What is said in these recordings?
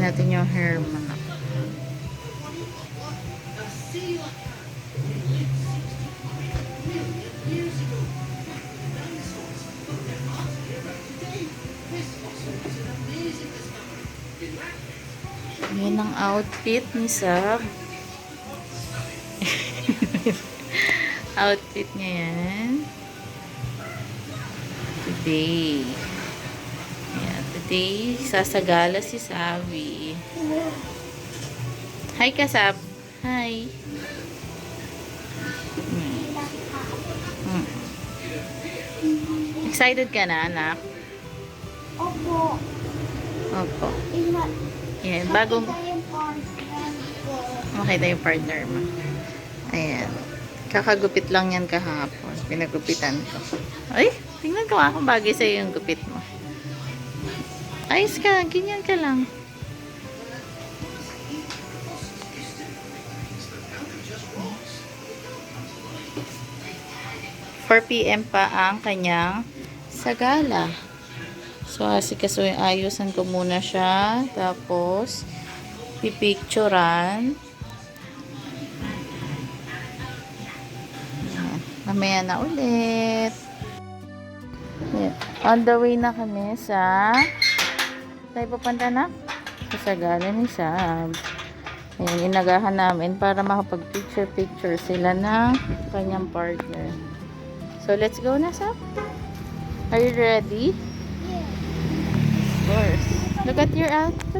natin yung hair mo. Yan ang outfit ni Sab. Outfit niya yan. Today. Yan, today, sasagala si Sabi. Hi ka, Sab. Hi. Excited ka na, anak? Opo. Opo. Yan, bagong... Makita yung partner mo. Ayan. Kakagupit lang yan kahapon. Pinagupitan ko. Ay, tingnan ko kung bagay sa'yo yung gupit mo. Ayos ka, ganyan ka lang. PM pa ang kanyang sagala. So, ayusan ko muna siya. Tapos, pipicturan. Mamaya na ulit. Yeah. On the way na kami sa... Tayo pupunta na? Sa sagala ni Sab. Ayan, inagahan namin para makapag-picture sila ng kanyang partner. So, let's go na, Sab. Are you ready? Yes. Of course. Look at your outfit.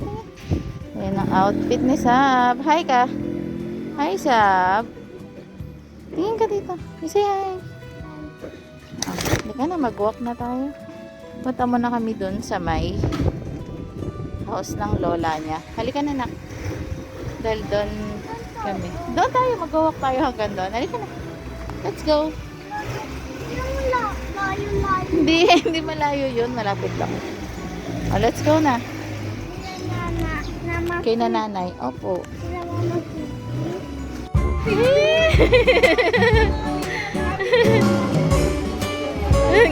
Ayan ang outfit ni Sab. Hi ka. Hi, Sab. Tingin ka dito. Say hi. Hindi ka na, mag-walk na tayo. Punta muna kami dun sa may house ng lola niya. Halika na, nak. Dahil doon kami. Doon tayo, mag-walk tayo hanggang doon. Halika na. Let's go. Hindi malayo yun. Malapit lang. Oh, let's go na. Kay nanay. Opo.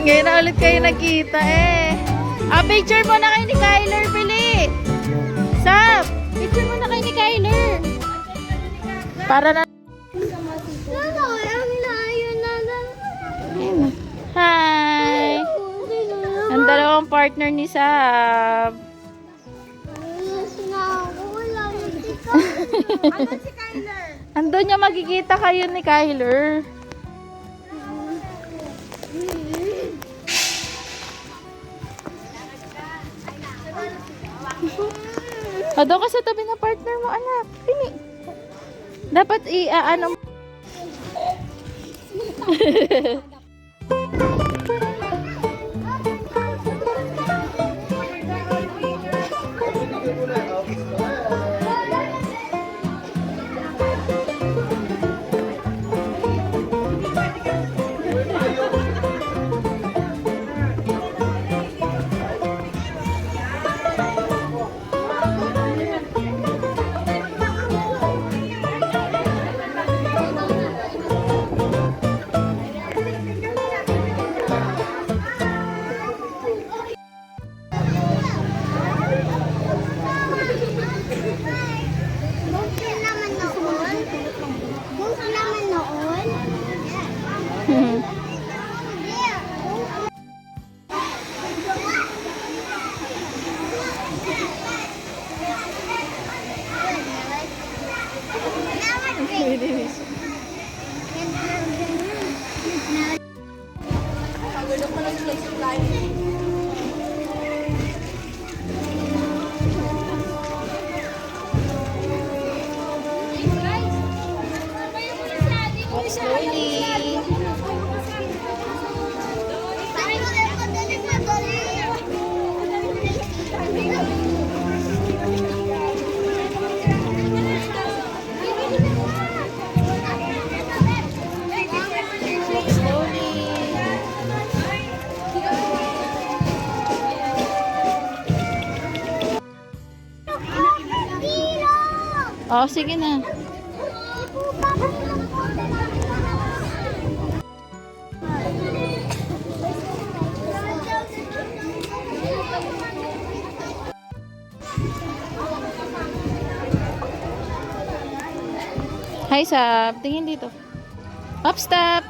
Ngayon na ulit kayo nakita eh. Picture mo na kayo ni Kyler, Pili. Sab, picture mo na kayo ni Kyler. Para na. Hi. Ang dalawang partner ni Sab. Ano si Kyler? Andun niya magkikita kayo ni Kyler. Doon ka sa tabi ng partner mo, anak. Pini. Dapat ano. Oh, sige na. Hi, Sab. Tingin dito. Up, stop.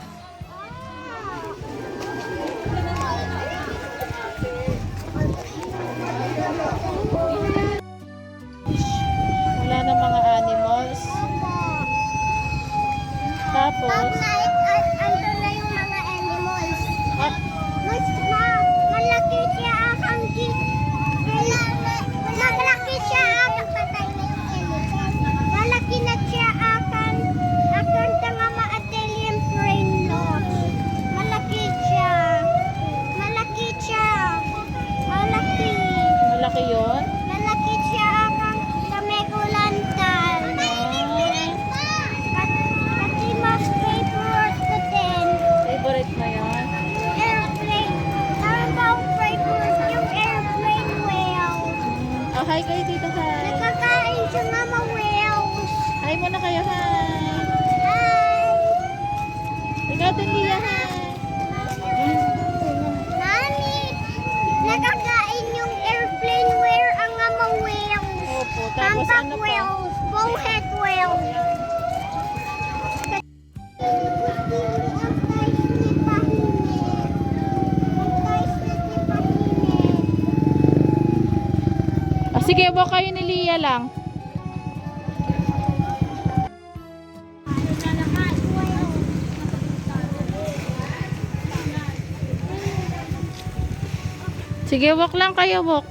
Wala na mga animals. Tapos, Ando na yung mga animals. ah, Malaki siya ang malaki siya ang patay na yung elephant. Malaki na siya akan tanga ma-Atelian brain loss. Malaki siya. Malaki siya. Malaki. malaki yun. Malaki siya akan sa Megulantan. Kasi mas favorite ko din. Favorite mo yun. Airplane. Tama ba ang favorite yung airplane whale? Oh, hi kayo dito, hi. Nakakain siya mama whales. Hi muna kayo, hi. Hi! Ikaw din, Lia, hi. Nani! Nakakain yung airplane whale ang mama whales. Opo, tapos Humpback ano pa? whales. Bowhead whales. Ang guys ni Pahimik. Ang guys ni Pahimik. Ah, sige, walk kayo ni Lia lang. Sige, walk lang kayo, walk.